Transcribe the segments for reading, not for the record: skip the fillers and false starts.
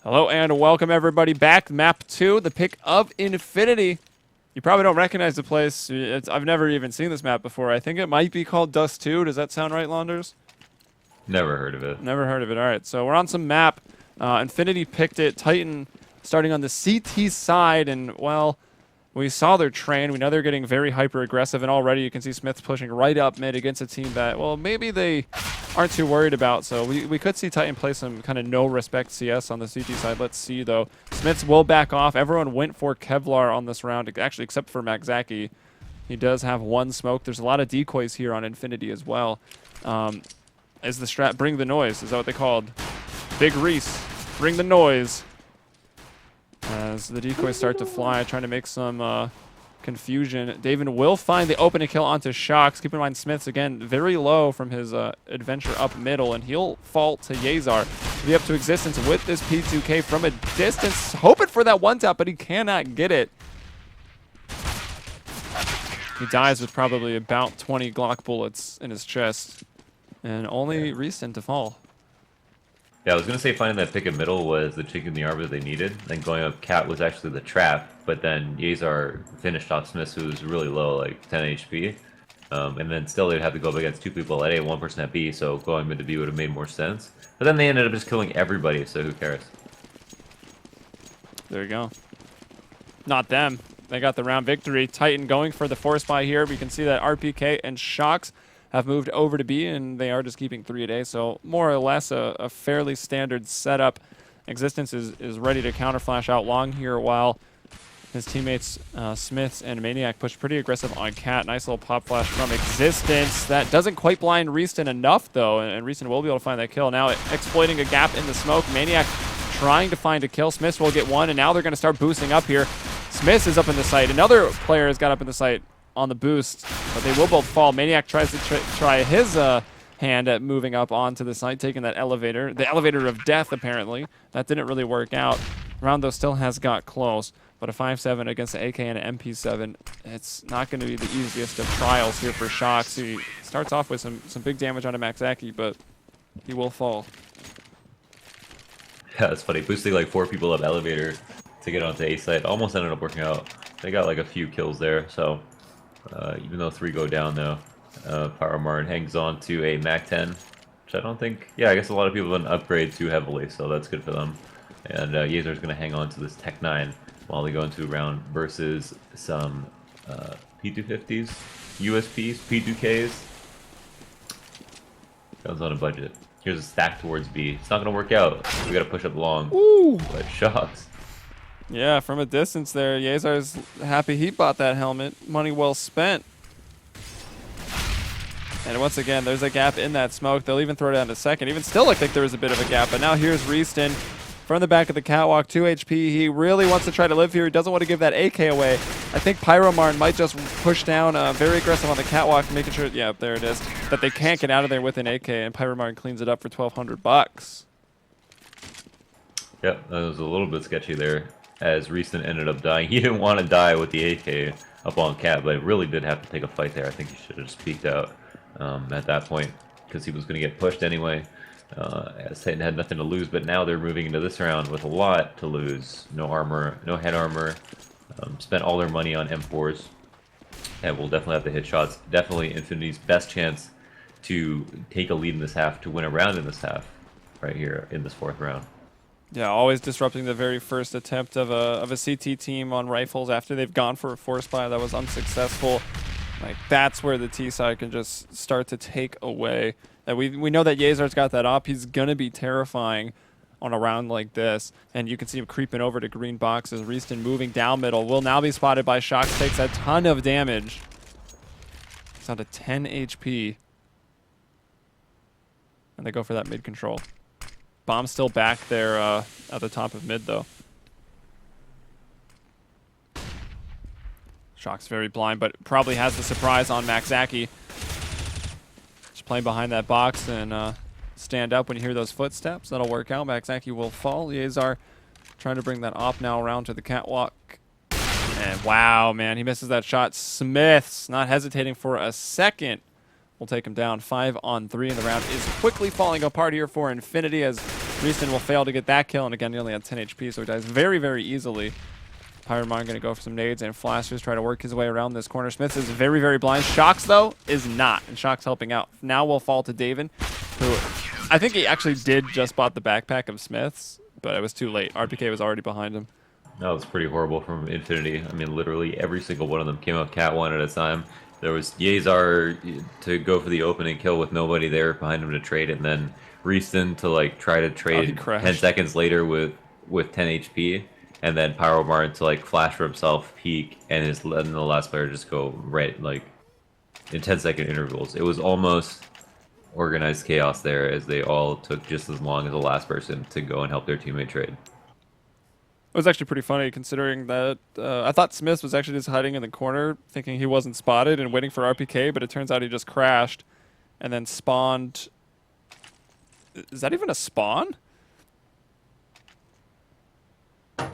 Hello and welcome everybody back. Map 2, the pick of Infinity. You probably don't recognize the place. I've never even seen this map before. I think it might be called Dust 2. Does that sound right, Launders? Never heard of it. Never heard of it. All right, so we're on some map. Infinity picked it. Titan starting on the CT side, and, well, we saw their train. We know they're getting very hyper-aggressive, and already you can see Smith's pushing right up mid against a team that, well, maybe they aren't too worried about. So we could see Titan play some kind of no-respect CS on the CT side. Let's see, though. Smiths will back off. Everyone went for Kevlar on this round, actually, except for Maxaki. He does have one smoke. There's a lot of decoys here on Infinity as well. Is the strat bring the noise? Is that what they called? Big Reese, bring the noise. As the decoys start to fly, trying to make some confusion. David will find the opening kill onto Shocks. Keep in mind, Smith's, again, very low from his adventure up middle, and he'll fall to Yezar to be up to existence with this P2K from a distance, hoping for that one tap, but he cannot get it. He dies with probably about 20 Glock bullets in his chest, and only Reeston to fall. Yeah, I was going to say finding that pick in middle was the chink in the armor they needed. Then going up Cat was actually the trap, but then Yezar finished off Smith, who was really low, like 10 HP. And then still they'd have to go up against two people at A, one person at B, so going mid to B would have made more sense. But then they ended up just killing everybody, so who cares? There you go. Not them. They got the round victory. Titan going for the force buy here. We can see that RPK and Shocks have moved over to B, and they are just keeping 3 a day. So more or less a fairly standard setup. Existence is ready to counter flash out long here while his teammates Smiths and Maniac push pretty aggressive on Cat. Nice little pop flash from Existence. That doesn't quite blind Reeston enough, though, and Reeston will be able to find that kill. Now exploiting a gap in the smoke. Maniac trying to find a kill. Smiths will get one, and now they're going to start boosting up here. Smiths is up in the site. Another player has got up in the site on the boost, but they will both fall. Maniac tries to try his hand at moving up onto the site, taking that elevator. The elevator of death, apparently. That didn't really work out. Round, though, still has got close, but a 5-7 against the AK and an MP7, it's not going to be the easiest of trials here for Shocks. He starts off with some big damage onto Maxaki, but he will fall. Yeah, it's funny. Boosting like 4 people up elevator to get onto A site almost ended up working out. They got like a few kills there, so even though 3 go down though, Pyromarn hangs on to a Mac 10, which I don't think, yeah, I guess a lot of people didn't upgrade too heavily, so that's good for them. And Yezar's going to hang on to this Tech 9 while they go into a round versus some P250s, USPs, P2Ks. Guns on a budget. Here's a stack towards B. It's not going to work out. We got to push up long. Ooh. But Shocks. Yeah, from a distance there, Yezar's happy he bought that helmet. Money well spent. And once again, there's a gap in that smoke. They'll even throw it down to second. Even still looked like there was a bit of a gap. But now here's Reeston from the back of the catwalk, 2 HP. He really wants to try to live here. He doesn't want to give that AK away. I think Pyromarn might just push down very aggressive on the catwalk, making sure, yeah, there it is, that they can't get out of there with an AK, and Pyromarn cleans it up for 1,200 bucks. Yep, that was a little bit sketchy there, as Reeston ended up dying. He didn't want to die with the AK up on Cat, but really did have to take a fight there. I think he should have just peeked out at that point, because he was going to get pushed anyway. As Titan had nothing to lose, but now they're moving into this round with a lot to lose. No armor, no head armor. Spent all their money on M4s, and we'll definitely have to hit shots. Definitely Infinity's best chance to take a lead in this half, to win a round in this half, right here in this 4th round. Yeah, always disrupting the very first attempt of a CT team on rifles after they've gone for a force buy that was unsuccessful. Like, that's where the T side can just start to take away. And we know that Yezar's got that op. He's going to be terrifying on a round like this. And you can see him creeping over to green boxes. Reeston moving down middle. Will now be spotted by Shocks. Takes a ton of damage. It's down to 10 HP. And they go for that mid control. Bomb still back there at the top of mid, though. Shocks very blind, but probably has the surprise on Maxaki. Just playing behind that box and stand up when you hear those footsteps. That'll work out. Maxaki will fall. Yezar trying to bring that op now around to the catwalk. And wow, man, he misses that shot. Smiths not hesitating for a second. We'll take him down 5-on-3, and the round is quickly falling apart here for Infinity as Reeston will fail to get that kill, and again, he only had 10 HP, so he dies very, very easily. Pyroman going to go for some nades and flashes, try to work his way around this corner. Smith is very, very blind. Shocks, though, is not, and Shocks helping out. Now will fall to Davin, who I think he actually did just bought the backpack of Smith's, but it was too late. RPK was already behind him. That was pretty horrible from Infinity. I mean, literally every single one of them came up cat one at a time. There was Yezar to go for the opening kill with nobody there behind him to trade, and then Reeston to like try to trade 10 seconds later with 10 HP, and then Pyromarn to like flash for himself, peek, and letting the last player just go right like in 10-second intervals. It was almost organized chaos there, as they all took just as long as the last person to go and help their teammate trade. It was actually pretty funny considering that I thought Smith was actually just hiding in the corner thinking he wasn't spotted and waiting for RPK, but it turns out he just crashed and then spawned. Is that even a spawn?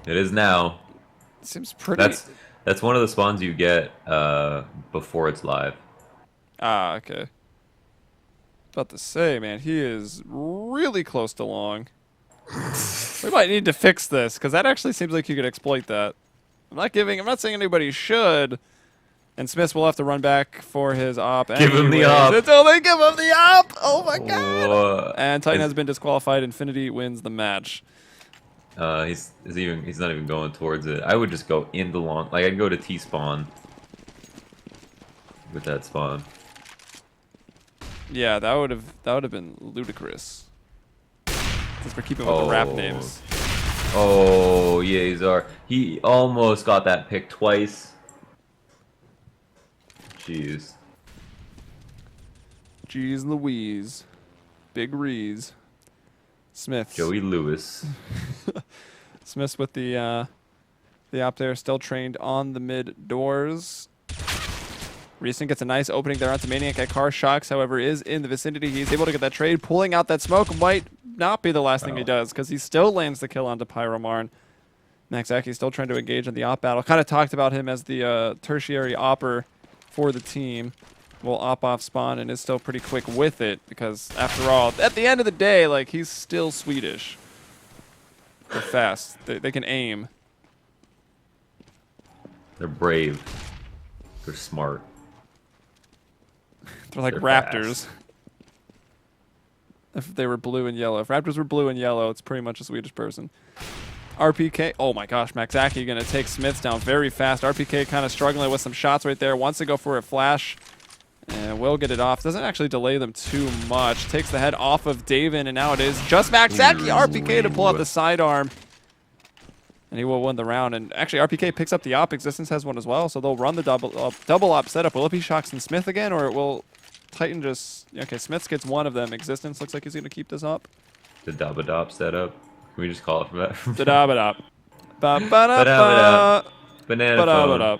It is now. It seems pretty... That's one of the spawns you get before it's live. Ah, okay. About to say, man, he is really close to long. We might need to fix this, because that actually seems like you could exploit that. I'm not saying anybody should. And Smith will have to run back for his op. Give him the op. Until they give him the op! Oh my god! Whoa. And Titan has been disqualified. Infinity wins the match. He's not even going towards it. I would just go into long. Like, I'd go to T spawn with that spawn. Yeah, that would have been ludicrous. Since we're keeping with the rap names. Oh, Yezar. He almost got that pick twice. Jeez. Jeez Louise. Big Rees. Smith. Joey Lewis. Smith with the op there, still trained on the mid doors. Reeston gets a nice opening there onto Maniac at car. Shocks, however, is in the vicinity. He's able to get that trade. Pulling out that smoke might not be the last thing he does, because he still lands the kill onto Pyromarn. Maxaki still trying to engage in the op battle. Kind of talked about him as the tertiary opper for the team. Will op off spawn and is still pretty quick with it, because after all, at the end of the day, like, he's still Swedish. They're fast. They can aim. They're brave. They're smart. They're like raptors. Fast. If they were blue and yellow. If raptors were blue and yellow, it's pretty much a Swedish person. RPK. Oh my gosh, Maxaki going to take Smiths down very fast. RPK kind of struggling with some shots right there. Wants to go for a flash. And will get it off. Doesn't actually delay them too much. Takes the head off of Davin, and now it is just Maxaki. RPK to pull out the sidearm. And he will win the round. And actually, RPK picks up the op. Existence has one as well, so they'll run the double op setup. Will it be Shocks and Smith again, or will Titan just... Okay, Smith gets one of them. Existence looks like he's going to keep this up. The Dabadop setup. Can we just call it from that? The Dabadop. Ba-ba-da-ba. Banana phone.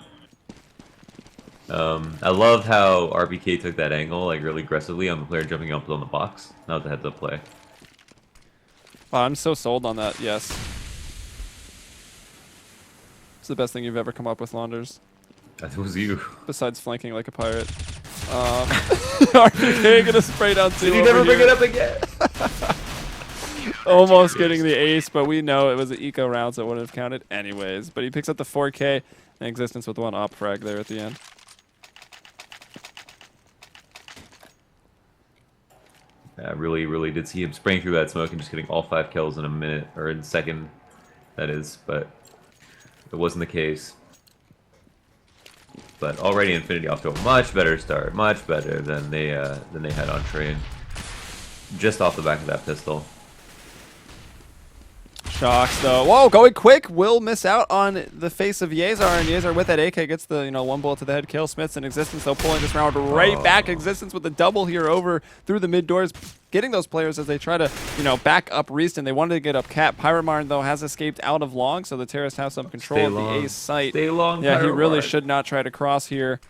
I love how RPK took that angle like really aggressively on the player jumping up on the box. Not the heads-up play. Wow, I'm so sold on that, yes. It's the best thing you've ever come up with, Launders. That was you. Besides flanking like a pirate. RPK gonna spray down two. Did you never bring it up again? Almost getting the ace, but we know it was an eco round, so it wouldn't have counted anyways. But he picks up the 4K and Existence with one op frag there at the end. I really, really did see him spraying through that smoke and just getting all 5 kills in a minute, or in a second, that is, but it wasn't the case. But already Infinity off to a much better start, much better than they had on train. Just off the back of that pistol. Shocks though. Whoa, going quick. Will miss out on the face of Yezar, and Yezar with that AK gets the one bullet to the head kill. Smith's in Existence though, pulling this round right back. Existence with the double here over through the mid doors, getting those players as they try to back up Reeston. They wanted to get up Cat. Pyromarn though has escaped out of long, so the terrorists have some control of the ace site. Stay long, yeah, Pyromarn. He really should not try to cross here.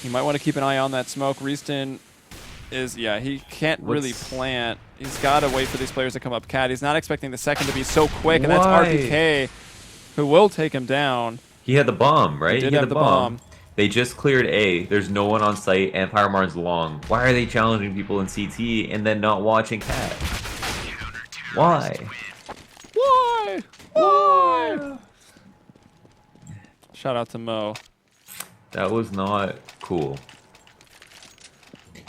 He might want to keep an eye on that smoke. Reeston is, yeah, he can't really plant. He's got to wait for these players to come up Cat. He's not expecting the second to be so quick, and that's RPK who will take him down. He had the bomb, right? He did have the bomb. They just cleared A. There's no one on site, and Pyromarn's long. Why are they challenging people in CT and then not watching Cat? Why? Why? Why? Shout out to Mo. That was not cool.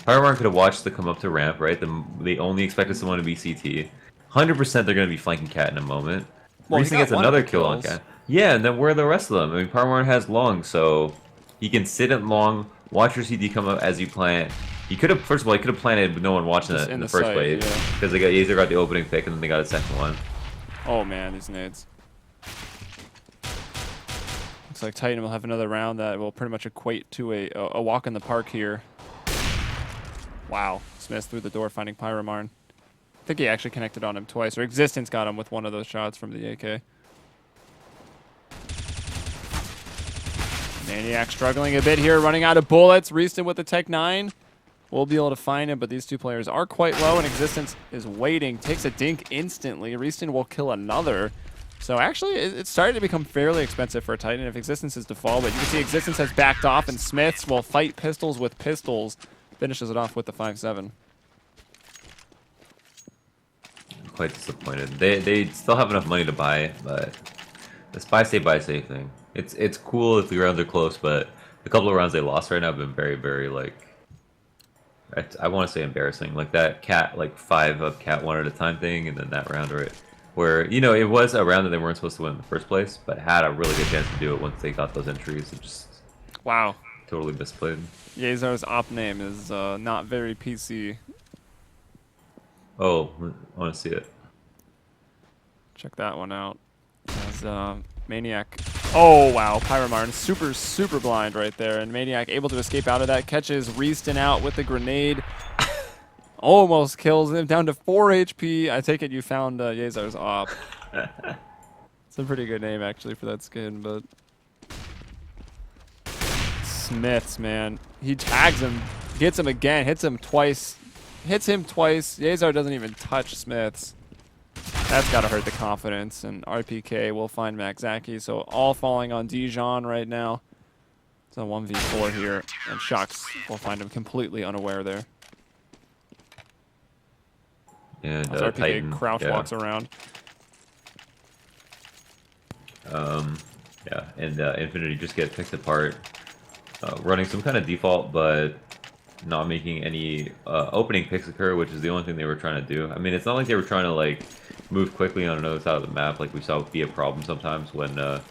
Pyromarn could have watched the come up to ramp, right? They only expected someone to be CT. 100% they're going to be flanking Cat in a moment. Well, Reason gets another kill on Cat. Yeah, and then where are the rest of them? I mean, Pyromarn has long, so he can sit at long, watch your CD come up as you plant. He could have, first of all, he could have planted with no one watching that in the first wave. Because they got Yazer got the opening pick and then they got a second one. Oh man, these nades. Looks like Titan will have another round that will pretty much equate to a walk in the park here. Wow, Smith through the door finding Pyromarn. I think he actually connected on him twice, or Existence got him with one of those shots from the AK. Maniac struggling a bit here, running out of bullets. Reeston with the Tech 9. We'll be able to find him, but these two players are quite low, and Existence is waiting. Takes a dink instantly. Reeston will kill another. So actually, it's starting to become fairly expensive for a Titan if Existence is to fall, but you can see Existence has backed off, and Smiths will fight pistols with pistols. Finishes it off with the 5-7. Quite disappointed. They still have enough money to buy, but this buy safe thing. It's cool if the rounds are close, but the couple of rounds they lost right now have been very, very like I want to say embarrassing. Like that Cat, like 5 of Cat 1 at a time thing, and then that round where, you know, it was a round that they weren't supposed to win in the first place, but had a really good chance to do it once they got those entries. It just wow, totally misplayed. Yazar's op name is not very PC. Oh, I want to see it. Check that one out. As Maniac. Oh wow, Pyromarn super blind right there, and Maniac able to escape out of that. Catches Reeston out with the grenade. Almost kills him down to 4 HP. I take it you found Yazar's op. It's a pretty good name actually for that skin, but Smiths, man, he tags him, gets him again, hits him twice. Yazar doesn't even touch Smiths. That's got to hurt the confidence, and RPK will find Maxaki, so all falling on Dijon right now. It's a 1v4 here, and Shocks will find him completely unaware there. And as RPK Titan, crouch walks around. Yeah, and Infinity just get picked apart, running some kind of default, but not making any opening picks occur, which is the only thing they were trying to do. I mean, it's not like they were trying to like move quickly on another side of the map, like we saw be a problem sometimes when a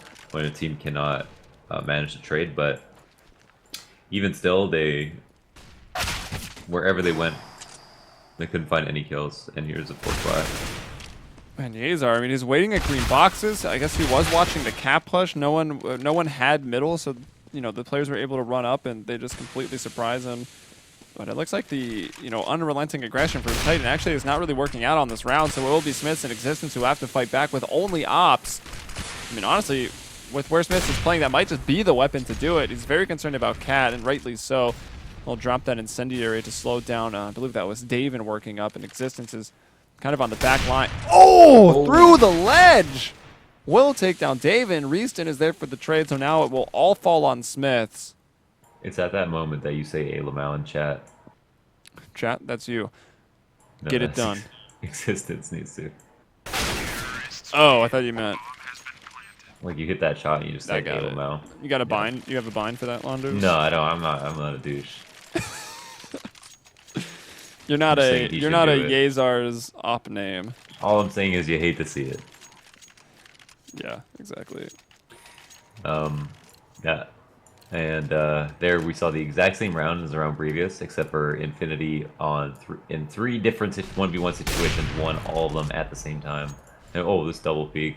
team cannot manage to trade. But even still, wherever they went, they couldn't find any kills. And here's a 4-5. And Yazar, I mean, he's waiting at green boxes. I guess he was watching the cap push. No one had middle, so you know the players were able to run up, and they just completely surprise him. But it looks like the unrelenting aggression from Titan actually is not really working out on this round. So it will be Smiths in Existence who have to fight back with only ops. I mean, honestly, with where Smiths is playing, that might just be the weapon to do it. He's very concerned about Cat, and rightly so. He'll drop that incendiary to slow down. I believe that was Daven working up, and Existence is kind of on the back line. Oh, through the ledge! Will take down Daven. Reeston is there for the trade, so now it will all fall on Smiths. It's at that moment that you say A Lamau in chat. Chat, that's you. No, get it done. Existence needs to. Oh, I thought you meant. Like you hit that shot and you just say A Lamau. You got a bind? You have a bind for that, Launders? No, I don't. I'm not a douche. You're not a Yazar's op name. All I'm saying is you hate to see it. Yeah, exactly. Yeah. And there we saw the exact same round as the round previous, except for Infinity in 3 different 1v1 situations, won all of them at the same time. And, oh, this double peek.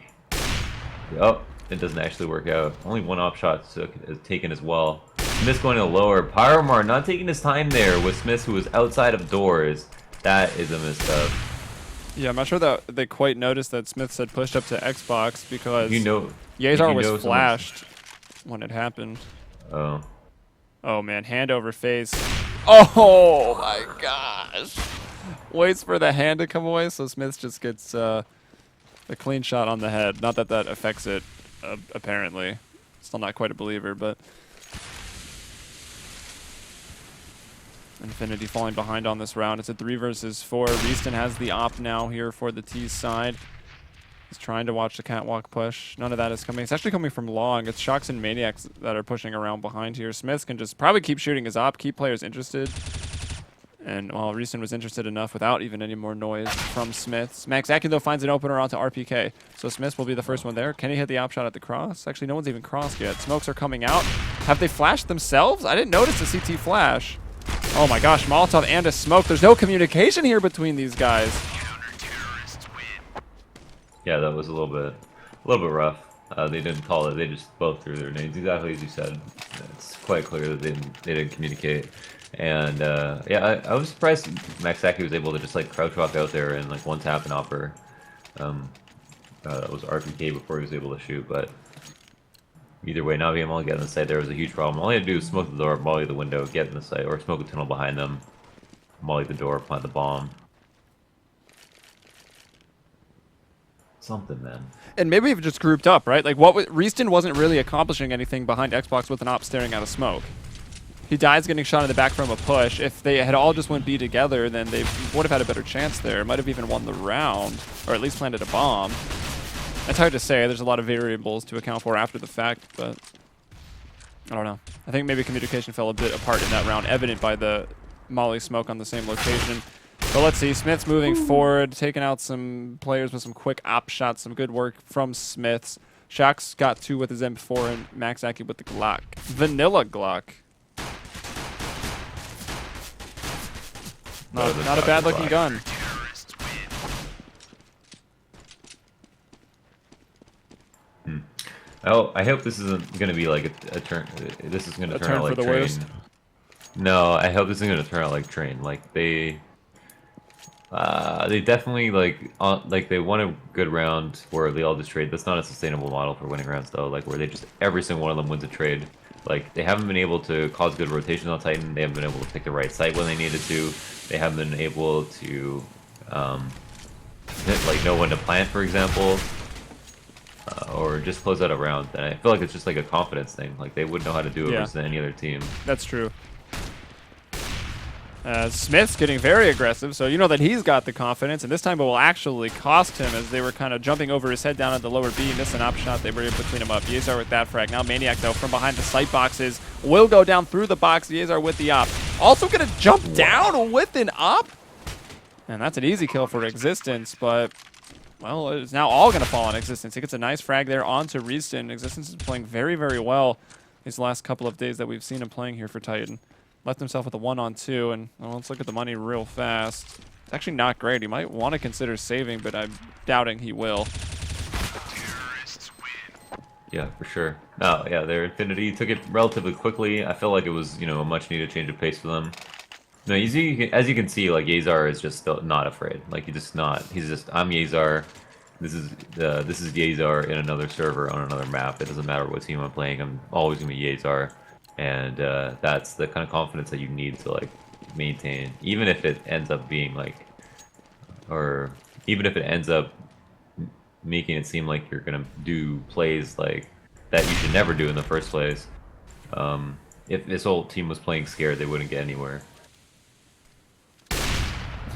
Oh, it doesn't actually work out. Only 1 op shot is taken as well. Smith going to the lower. Pyromar not taking his time there with Smith, who was outside of doors. That is a misstep. Yeah, I'm not sure that they quite noticed that Smith had pushed up to Xbox because Yazar was flashed when it happened. Oh. Oh man, hand over face. Oh my gosh. Waits for the hand to come away, so Smith just gets a clean shot on the head. Not that that affects it, apparently. Still not quite a believer, but... Infinity falling behind on this round. It's a 3 versus 4. Reaston has the op now here for the T side. He's trying to watch the catwalk push. None of that is coming. It's actually coming from long. It's Shocks and Maniacs that are pushing around behind here. Smiths can just probably keep shooting his op, keep players interested. And well, Reaston was interested enough without even any more noise from Smiths. Maxaki, though, finds an opener onto RPK. So Smiths will be the first one there. Can he hit the op shot at the cross? Actually, no one's even crossed yet. Smokes are coming out. Have they flashed themselves? I didn't notice the CT flash. Oh my gosh, Molotov and a smoke. There's no communication here between these guys. Yeah, that was a little bit rough. They didn't call it. They just both threw their names exactly as you said. It's quite clear that they didn't communicate. And yeah, I was surprised Maxaki was able to just like crouch walk out there and like one tap and offer. That was RPK before he was able to shoot, but either way, not being able to get in the site there was a huge problem. All he had to do was smoke the door, molly the window, get in the site, or smoke a tunnel behind them, molly the door, plant the bomb. Something, man. And maybe we've just grouped up, right? Like, Reaston wasn't really accomplishing anything behind Xbox with an op staring at a smoke. He dies getting shot in the back from a push. If they had all just went B together, then they would have had a better chance there. Might have even won the round, or at least planted a bomb. It's hard to say. There's a lot of variables to account for after the fact, but I don't know. I think maybe communication fell a bit apart in that round, evident by the molly smoke on the same location. But let's see, Smiths moving forward, taking out some players with some quick op shots, some good work from Smiths. Shocks got 2 with his M4 and Maxaki with the Glock. Vanilla Glock. Not a bad looking gun. Oh, I hope this isn't going to be like a turn. This is going to turn out like for the Train. worst. No, I hope this isn't going to turn out like Train. Like they definitely like they won a good round where they all just trade. That's not a sustainable model for winning rounds though. Like where they just every single one of them wins a trade. Like they haven't been able to cause good rotation on Titan. They haven't been able to pick the right site when they needed to. They haven't been able to like know when to plant, for example. Or just close out a round. And I feel like it's just like a confidence thing. Like they wouldn't know how to do it versus any other team. That's true. Smith's getting very aggressive, so you know that he's got the confidence, and this time it will actually cost him as they were kind of jumping over his head down at the lower B, miss an op shot. They were able to clean him up. Yezar with that frag. Now Maniac, though, from behind the sight boxes, will go down through the box. Yezar with the op. Also going to jump down with an op. And that's an easy kill for Existence, but well, it's now all going to fall on Existence. He gets a nice frag there onto Reaston. Existence is playing very, very well these last couple of days that we've seen him playing here for Titan. Left himself with a 1-on-2, and well, let's look at the money real fast. It's actually not great. He might want to consider saving, but I'm doubting he will. Yeah, for sure. No, yeah, their Infinity took it relatively quickly. I feel like it was, you know, a much-needed change of pace for them. No, as you can see, like Yezar is just still not afraid. Like he's just not. He's just, I'm Yezar. This is Yezar in another server on another map. It doesn't matter what team I'm playing. I'm always gonna be Yezar, and that's the kind of confidence that you need to like maintain, even if it ends up being like, or even if it ends up making it seem like you're gonna do plays like that you should never do in the first place. If this whole team was playing scared, they wouldn't get anywhere.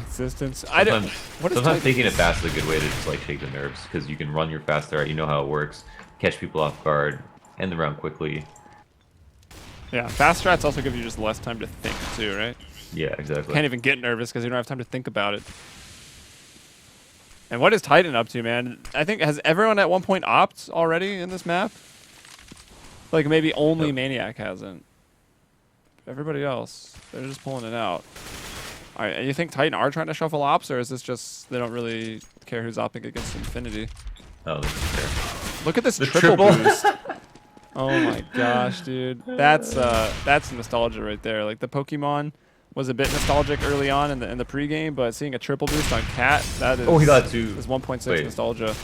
Existence. Sometimes taking it fast is a good way to just like shake the nerves, because you can run your fast start, you know how it works, catch people off guard, end the round quickly. Yeah, fast strats also give you just less time to think too, right? Yeah, exactly. Can't even get nervous because you don't have time to think about it. And what is Titan up to, man? I think, has everyone at one point opted already in this map? Like maybe only Maniac hasn't. Everybody else, they're just pulling it out. All right, and you think Titan are trying to shuffle ops, or is this just they don't really care who's opping against Infinity? Oh, this is fair. Look at this triple boost. Oh my gosh, dude. That's nostalgia right there. Like the Pokemon was a bit nostalgic early on in the pregame, but seeing a triple boost on Cat, that is he got two. Is 1.6 nostalgia.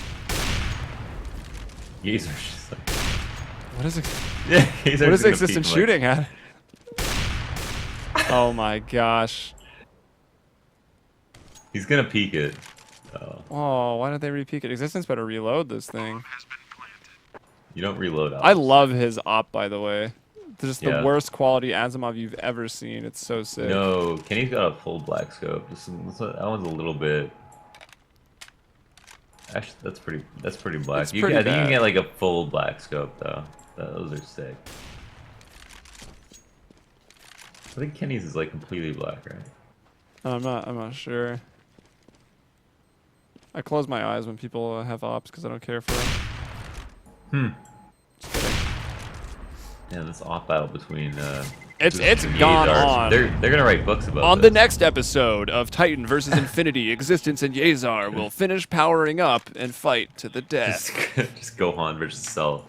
Yezar's just like, what is it? Yeah, what is Existence shooting at? Oh my gosh. He's gonna peek it. Oh, why don't they re-peek it? Existence better reload this thing. You don't reload out. I love his op, by the way. just the Yeah. worst quality Asimov you've ever seen. It's so sick. No, Kenny's got a full black scope. That one's a little bit. Actually, that's pretty black. It's pretty I think you can bad. get like a full black scope though. Those are sick. I think Kenny's is like completely black, right? I'm not sure. I close my eyes when people have ops because I don't care for them. Just kidding. Yeah, this off battle between It's Zeus and gone Yazar, on. They're gonna write books about On this. the next episode of Titan versus Infinity, Existence and Yazar will finish powering up and fight to the death. Just Gohan versus Cell.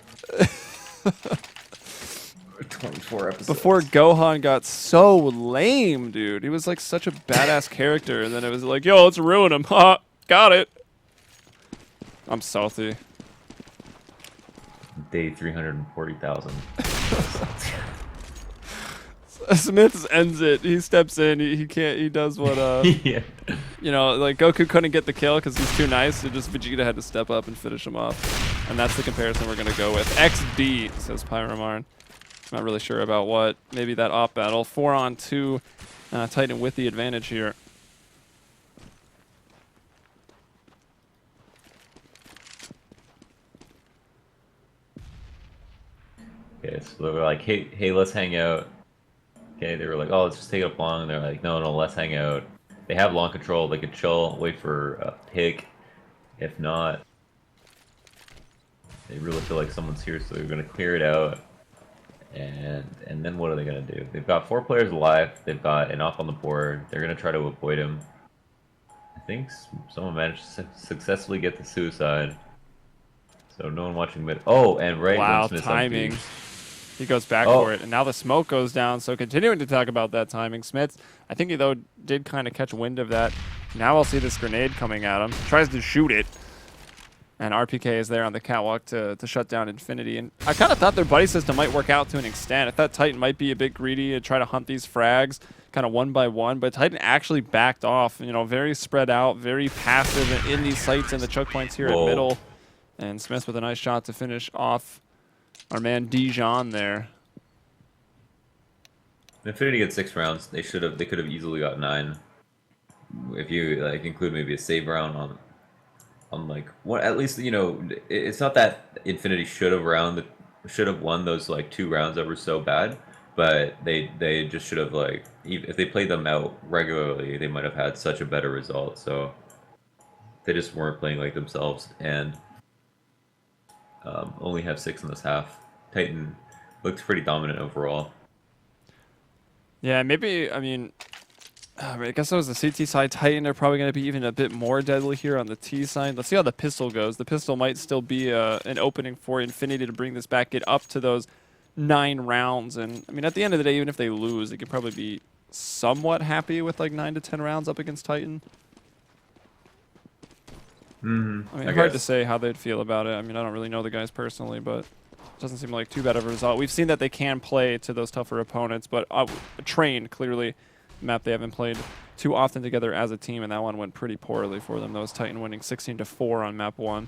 24 episodes. Before Gohan got so lame, dude. He was like such a badass character, and then it was like, yo, let's ruin him. Ha, got it. I'm salty. Day 340,000. Smith ends it. He steps in. He can't. He does what Yeah. you know, like Goku couldn't get the kill because he's too nice. So just Vegeta had to step up and finish him off. And that's the comparison we're gonna go with. XD says Pyromarn. Not really sure about what. Maybe that op battle. 4-on-2. Titan with the advantage here. Okay, so they were like, hey, let's hang out. Okay, they were like, oh, let's just take it up long. And they're like, no, let's hang out. They have long control. They could chill, wait for a pick. If not, they really feel like someone's here, so they're gonna clear it out. And then what are they gonna do? They've got 4 players alive. They've got an off on the board. They're gonna try to avoid him. I think someone managed to successfully get the suicide. So no one watching mid. Oh, and right Wow, when Smith's timing. empty. He goes back Oh. for it, and now the smoke goes down. So continuing to talk about that timing, Smith, I think he though did kind of catch wind of that. Now I'll see this grenade coming at him. Tries to shoot it, and RPK is there on the catwalk to shut down Infinity. And I kind of thought their buddy system might work out to an extent. I thought Titan might be a bit greedy and try to hunt these frags kind of one by one, but Titan actually backed off. You know, very spread out, very passive in these sites and the choke points here Whoa. at middle. And Smith with a nice shot to finish off our man Dijon there. Infinity gets 6 rounds. They could have easily got 9. If you like include maybe a save round on like what, at least, you know, it's not that Infinity should have won those like 2 rounds that were so bad, but they just should have, like, if they played them out regularly, they might have had such a better result. So they just weren't playing like themselves, and only have 6 in this half. Titan looked pretty dominant overall. Yeah, maybe, I mean, I guess that was the CT side. Titan, they're probably going to be even a bit more deadly here on the T side. Let's see how the pistol goes. The pistol might still be an opening for Infinity to bring this back, get up to those 9 rounds. And, I mean, at the end of the day, even if they lose, they could probably be somewhat happy with like 9 to 10 rounds up against Titan. I mean, hard to say how they'd feel about it. I mean, I don't really know the guys personally, but it doesn't seem like too bad of a result. We've seen that they can play to those tougher opponents, but trained, clearly, map they haven't played too often together as a team, and that one went pretty poorly for them. That was Titan winning 16-4 on map 1.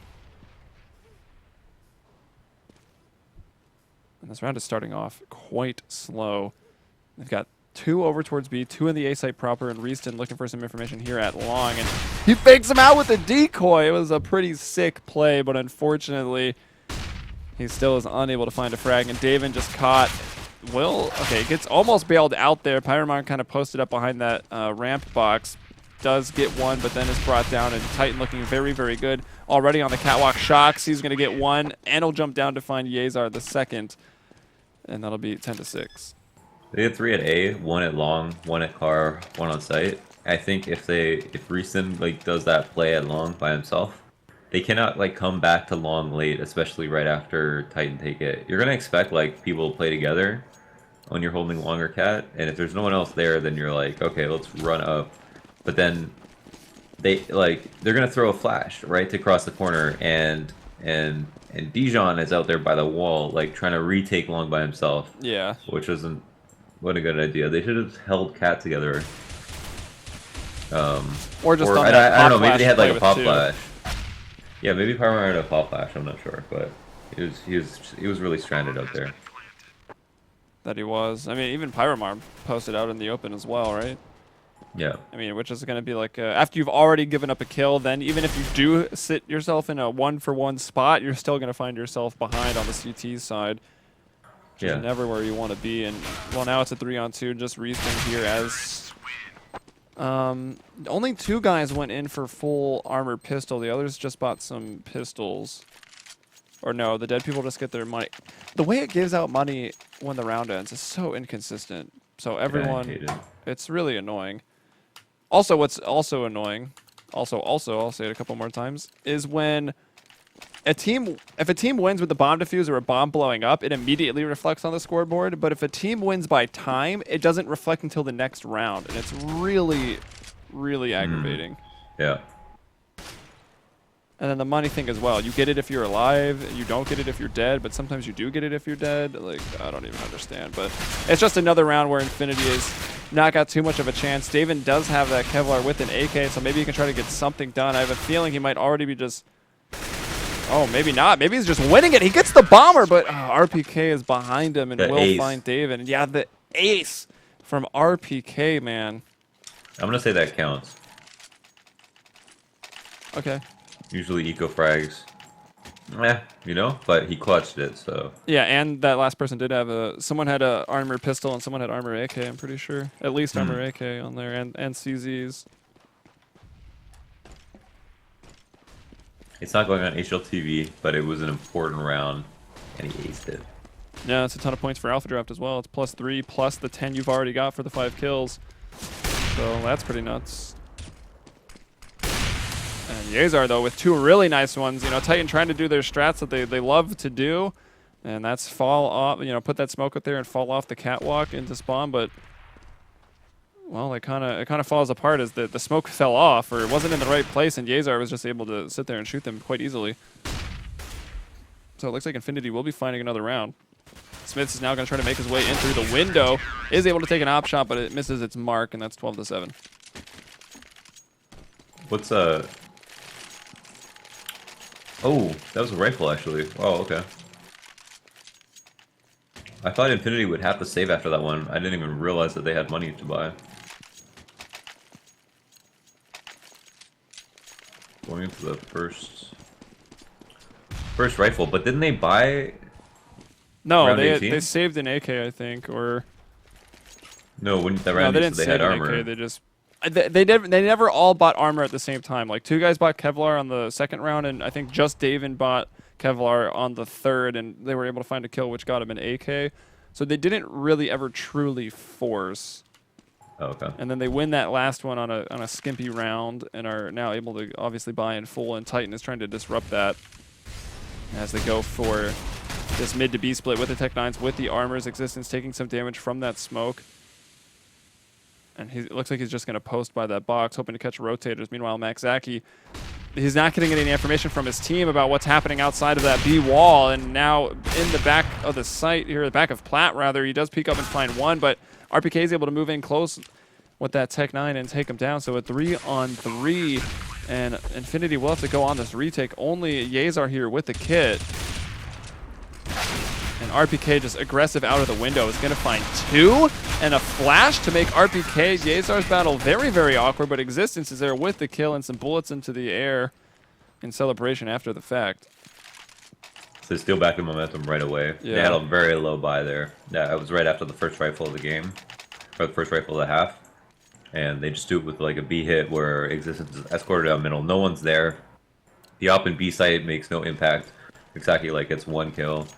And this round is starting off quite slow. They've got 2 over towards B, 2 in the A site proper, and Reeston looking for some information here at long, and he fakes him out with a decoy. It was a pretty sick play, but unfortunately, he still is unable to find a frag, and Daven just caught okay, gets almost bailed out there. Pyromarn kind of posted up behind that ramp box. Does get one, but then is brought down, and Titan looking very, very good. Already on the catwalk. Shocks, he's going to get 1, and he'll jump down to find Yazar the second, and that'll be 10-6. They had 3 at A, 1 at long, 1 at car, 1 on site. I think if Reeson like does that play at long by himself, they cannot like come back to long late, especially right after Titan take it. You're gonna expect like people to play together when you're holding longer cat, and if there's no one else there, then you're like, okay, let's run up. But then they're gonna throw a flash right to cross the corner, and Dijon is out there by the wall, like trying to retake long by himself. Yeah. Which isn't what a good idea. They should have held cat together. Or just I don't know. Maybe they had like a pop flash. Yeah, maybe Parma had a pop flash. I'm not sure, but he was really stranded out there. that he was. I mean, even Pyromar posted out in the open as well, right? Yeah. I mean, which is going to be like, after you've already given up a kill, then even if you do sit yourself in a 1-for-1 spot, you're still going to find yourself behind on the CT side. Which is never where you want to be. And, well, now it's a 3-on-2, just Reaston here as... only 2 guys went in for full armor pistol. The others just bought some pistols. Or no, the dead people just get their money. The way it gives out money when the round ends is so inconsistent. So everyone, it's really annoying. Also, what's also annoying, also, I'll say it a couple more times, is when if a team wins with the bomb defuse or a bomb blowing up, it immediately reflects on the scoreboard. But if a team wins by time, it doesn't reflect until the next round. And it's really, really aggravating. Yeah. And then the money thing as well. You get it if you're alive. You don't get it if you're dead. But sometimes you do get it if you're dead. Like, I don't even understand. But it's just another round where Infinity has not got too much of a chance. Daven does have that Kevlar with an AK, so maybe he can try to get something done. I have a feeling he might already be just... Oh, maybe not. Maybe he's just winning it. He gets the bomber, but RPK is behind him and will find Daven. Yeah, the ace from RPK, man. I'm going to say that counts. Okay. Usually eco frags. You know, but he clutched it, so. Yeah, and that last person did have someone had a armor pistol and someone had armor AK, I'm pretty sure. At least armor AK on there, and CZs. It's not going on HLTV, but it was an important round, and he aced it. Yeah, it's a ton of points for Alpha Draft as well. It's +3 plus the 10 you've already got for the 5 kills. So that's pretty nuts. And Yezar, though, with 2 really nice ones. You know, Titan trying to do their strats that they love to do. And that's fall off, you know, put that smoke up there and fall off the catwalk into spawn. But, well, it kind of falls apart as the smoke fell off, or it wasn't in the right place, and Yezar was just able to sit there and shoot them quite easily. So it looks like Infinity will be finding another round. Smiths is now going to try to make his way in through the window. Is able to take an op shot, but it misses its mark, and that's 12-7. What's Oh, that was a rifle, actually. Oh, okay. I thought Infinity would have to save after that one. I didn't even realize that they had money to buy. Going into the first rifle, but didn't they buy? No, they saved an AK, I think, or no. When the round they had armor. AK, they just they never all bought armor at the same time. Like 2 guys bought Kevlar on the 2nd round, and I think just Daven bought Kevlar on the 3rd, and they were able to find a kill which got him an AK. So they didn't really ever truly force. Oh, okay. And then they win that last one on a skimpy round and are now able to obviously buy in full, and Titan is trying to disrupt that as they go for this mid to B split with the Tech 9s, with the armor's existence, taking some damage from that smoke. And it looks like he's just going to post by that box, hoping to catch rotators. Meanwhile, Max Zaki, he's not getting any information from his team about what's happening outside of that B wall. And now in the back of the site here, the back of Platt, rather, he does peek up and find one, but RPK is able to move in close with that Tech 9 and take him down. So a 3-on-3, and Infinity will have to go on this retake. Only Yezar here with the kit. And RPK just aggressive out of the window is going to find 2 and a flash to make RPK Yezar's battle very, very awkward, but Existence is there with the kill and some bullets into the air in celebration after the fact. So they steal back the momentum right away. Yeah. They had a very low buy there. Yeah, it was right after the first rifle of the game, or the first rifle of the half. And they just do it with like a B hit where Existence is escorted out middle. No one's there. The op and B side makes no impact. Exactly, like it's 1 kill.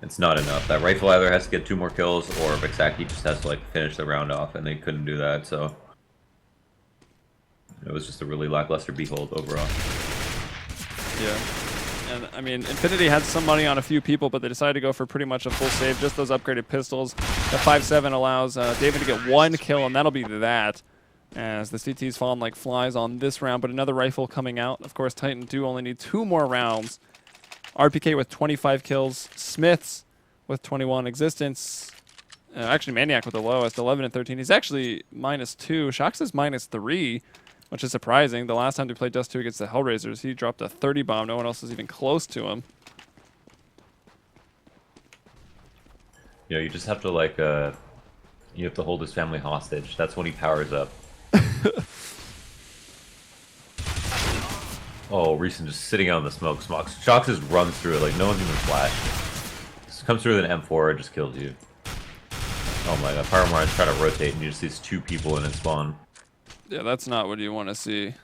It's not enough. That rifle either has to get 2 more kills, or Vexaki just has to like finish the round off, and they couldn't do that. So it was just a really lackluster behold overall. Yeah. And I mean, Infinity had some money on a few people, but they decided to go for pretty much a full save. Just those upgraded pistols. The 5.7 allows David to get 1 kill, and that'll be that. As the CT's fallen like flies on this round, but another rifle coming out. Of course, Titan do only need 2 more rounds. RPK with 25 kills. Smiths with 21. Existence. Actually, Maniac with the lowest, 11 and 13. He's actually -2. Shox is -3, which is surprising. The last time they played Dust 2 against the Hellraisers, he dropped a 30 bomb. No one else is even close to him. You know, you just have to like you have to hold his family hostage. That's when he powers up. Oh, Reeson just sitting out in the smoke. Shox just runs through it like no one's even flashed. Just comes through with an M4, it just kills you. Oh my god, Pyromar's trying to rotate and you just see 2 people in its spawn. Yeah, that's not what you want to see.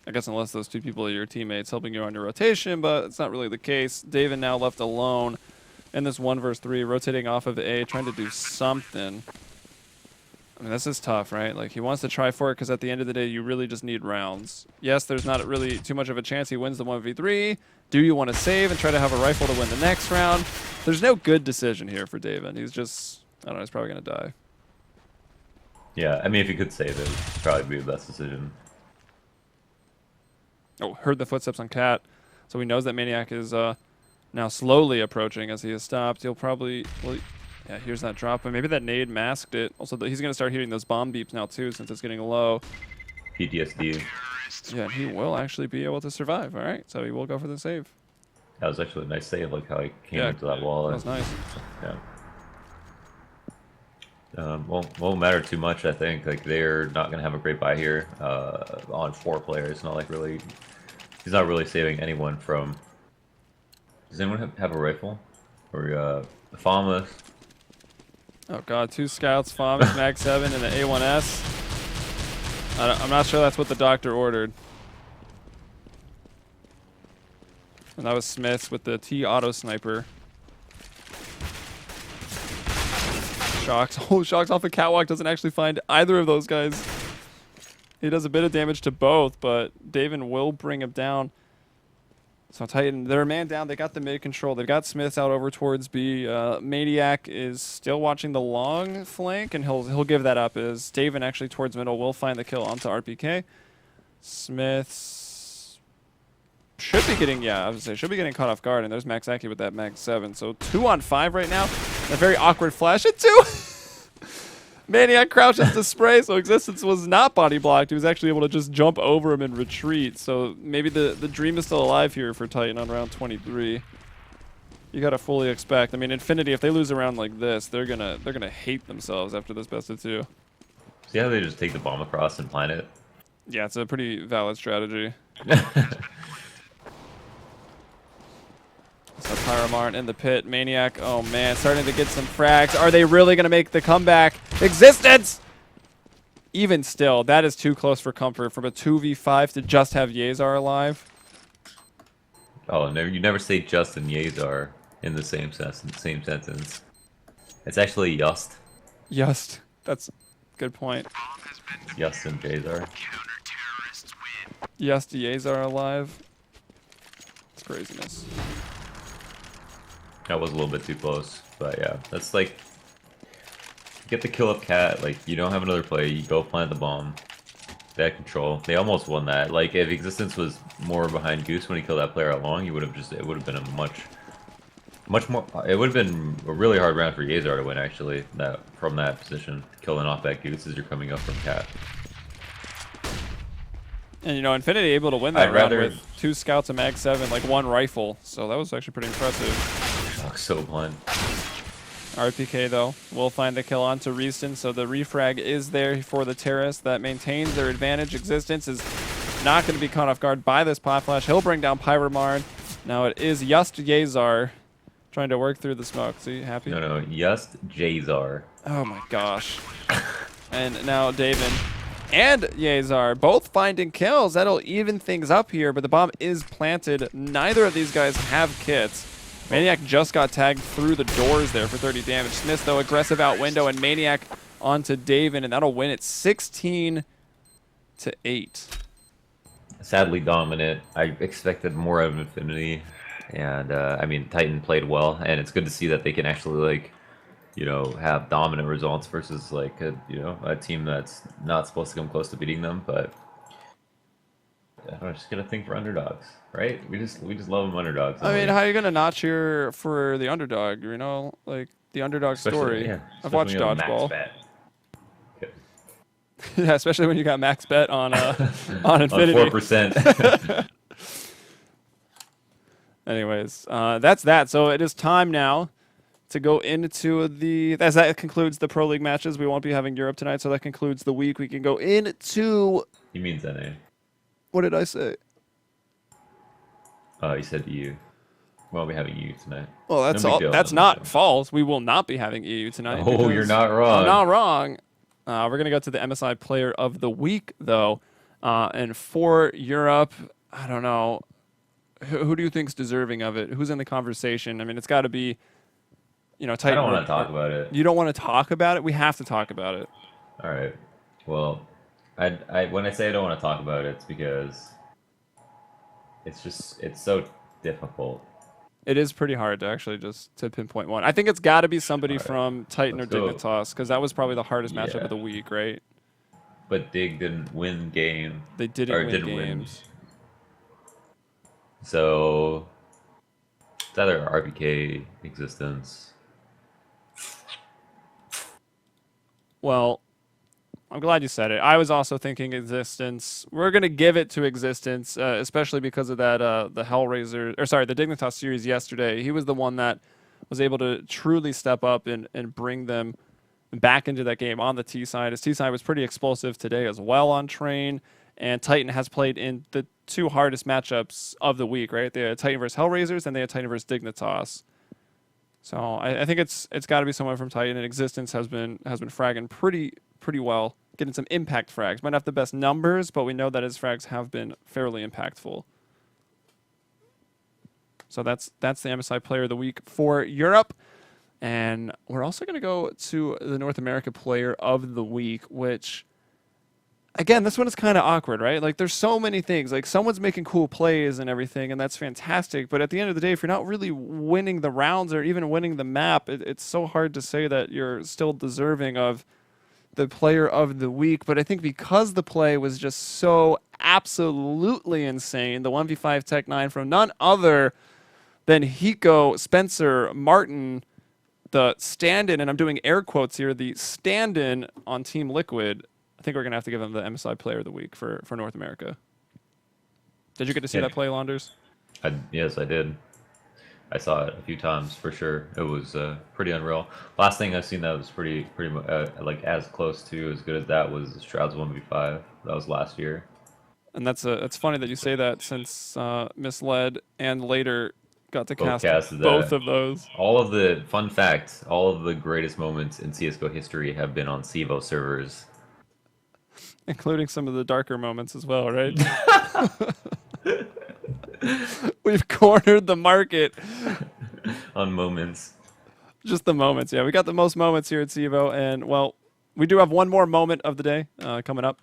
I guess unless those 2 people are your teammates helping you on your rotation, but it's not really the case. David now left alone in this 1 versus 3, rotating off of A, trying to do something. I mean, this is tough, right? Like, he wants to try for it because at the end of the day, you really just need rounds. Yes, there's not really too much of a chance he wins the 1v3. Do you want to save and try to have a rifle to win the next round? There's no good decision here for David. He's just, I don't know, he's probably going to die. Yeah, I mean, if you could save it, it'd probably be the best decision. Oh, heard the footsteps on Cat. So he knows that Maniac is now slowly approaching as he has stopped. He'll probably... Well, yeah, here's that drop, but maybe that nade masked it. Also, he's going to start hearing those bomb beeps now, too, since it's getting low. PTSD. Yeah, and he will actually be able to survive, all right? So he will go for the save. That was actually a nice save, like how he came into that wall. That was nice. Yeah. Won't matter too much, I think. Like, they're not going to have a great buy here on 4 players. Not like really... He's not really saving anyone from... Does anyone have a rifle? Or FAMAS? Oh god, 2 scouts, FAMAS, Mag 7, and the A1S. I'm not sure that's what the doctor ordered. And that was Smith's with the T auto sniper. Shox. Oh, Shox off the catwalk doesn't actually find either of those guys. He does a bit of damage to both, but David will bring him down. So Titan, they're a man down. They got the mid control. They've got Smiths out over towards B. Maniac is still watching the long flank, and he'll give that up. As David actually towards middle will find the kill onto RPK. Smiths should be getting, I was gonna say, should be getting caught off guard. And there's Maxaki with that Mag 7. So 2 on 5 right now. A very awkward flash at 2. Maniac crouches to spray, so Existence was not body blocked. He was actually able to just jump over him and retreat. So maybe the dream is still alive here for Titan on round 23. You gotta fully expect. I mean, Infinity, if they lose a round like this, they're gonna hate themselves after this best of 2. See how they just take the bomb across and plant it? Yeah, it's a pretty valid strategy. So Pyromarn in the pit. Maniac, oh man, starting to get some frags. Are they really going to make the comeback? Existence! Even still, that is too close for comfort from a 2v5 to just have Yezar alive. Oh, you never say just and Yezar in the same sentence. It's actually Just. Just. That's a good point. Just and Yezar. Just Yezar alive. It's craziness. That was a little bit too close, but yeah, that's like, get the kill up Cat, like, you don't have another play, you go plant the bomb. They had control. They almost won that. Like, if Existence was more behind Goose when he killed that player out long, it would have been a much more, it would have been a really hard round for Yezar to win, actually, from that position, killing off that Goose as you're coming up from Cat. And, you know, Infinity able to win that round with 2 scouts, a Mag 7, like 1 rifle. So that was actually pretty impressive. Oh, so blunt. RPK, though, will find the kill onto Reeston. So the refrag is there for the Terrorist. That maintains their advantage. Existence is not going to be caught off guard by this pot flash. He'll bring down Pyromarn. Now it is Just Yezar trying to work through the smoke. See, happy? No, Just Yezar. Oh, my gosh. And now David and Yezar both finding kills. That'll even things up here, but the bomb is planted. Neither of these guys have kits. Maniac just got tagged through the doors there for 30 damage. Smith, though, aggressive out window, and Maniac onto David, and that'll win it 16-8. Sadly dominant. I expected more of Infinity, and I mean, Titan played well, and it's good to see that they can actually, like, you know, have dominant results versus like a team that's not supposed to come close to beating them. But I don't know, just get a thing for underdogs, right? We just love them underdogs. I mean, how are you gonna not cheer for the underdog? You know, like the underdog story. Yeah, I've watched Dodgeball. Yeah, especially when you got max bet on on Infinity. On 4%. Anyways, that's that. So it is time now to go into the, as that concludes the Pro League matches. We won't be having Europe tonight, so that concludes the week. We can go into, He means NA. what did I say? He said EU. We won't be having EU tonight. Well, that's No big all. deal, That's no big not deal. false. We will not be having EU tonight. Oh, you're because not wrong. I'm not wrong. We're gonna go to the MSI Player of the Week though, and for Europe, I don't know. Who do you think's deserving of it? Who's in the conversation? I mean, it's got to be, you know, I Titan. don't want to talk about it. You don't want to talk about it? We have to talk about it. All right. Well, when I say I don't want to talk about it, it's because it's so difficult. It is pretty hard to actually just to pinpoint one. I think it's got to be somebody All right, from Titan or let's go. Dignitas because that was probably the hardest matchup Yeah. of the week, right? But Dig didn't win game. They didn't or win didn't games. So it's either RPK existence. Well, I'm glad you said it. I was also thinking Existence. We're gonna give it to Existence, especially because of that the Hellraiser, or sorry, the Dignitas series yesterday. He was the one that was able to truly step up and bring them back into that game on the T side. His T side was pretty explosive today as well on Train, and Titan has played in the two hardest matchups of the week, right? They had Titan versus Hellraisers, and they had Titan versus Dignitas. So I think it's got to be someone from Titan. And Existence has been fragging pretty well, getting some impact frags. Might not have the best numbers, but we know that his frags have been fairly impactful. So that's the MSI Player of the Week for Europe. And we're also going to go to the North America Player of the Week, which, again, this one is kind of awkward, right? Like, there's so many things. Like, someone's making cool plays and everything, and that's fantastic. But at the end of the day, if you're not really winning the rounds or even winning the map, it's so hard to say that you're still deserving of the Player of the Week. But I think because the play was just so absolutely insane, the 1v5 Tech 9 from none other than Hiko Spencer Martin, the stand-in, and I'm doing air quotes here, the stand-in on Team Liquid. I think we're going to have to give him the MSI Player of the Week for North America. Did you get to see that play, Launders? Yes, I did. I saw it a few times for sure. It was pretty unreal. Last thing I've seen that was pretty like as close to as good as that was Shroud's 1v5. That was last year. And it's funny that you say that since Misled and later got to Both cast both of those. All of the fun facts, all of the greatest moments in CSGO history have been on CEVO servers. Including some of the darker moments as well, right? We've cornered the market. On moments. Just the moments, yeah. We got the most moments here at CEVO, and, well, we do have one more moment of the day coming up.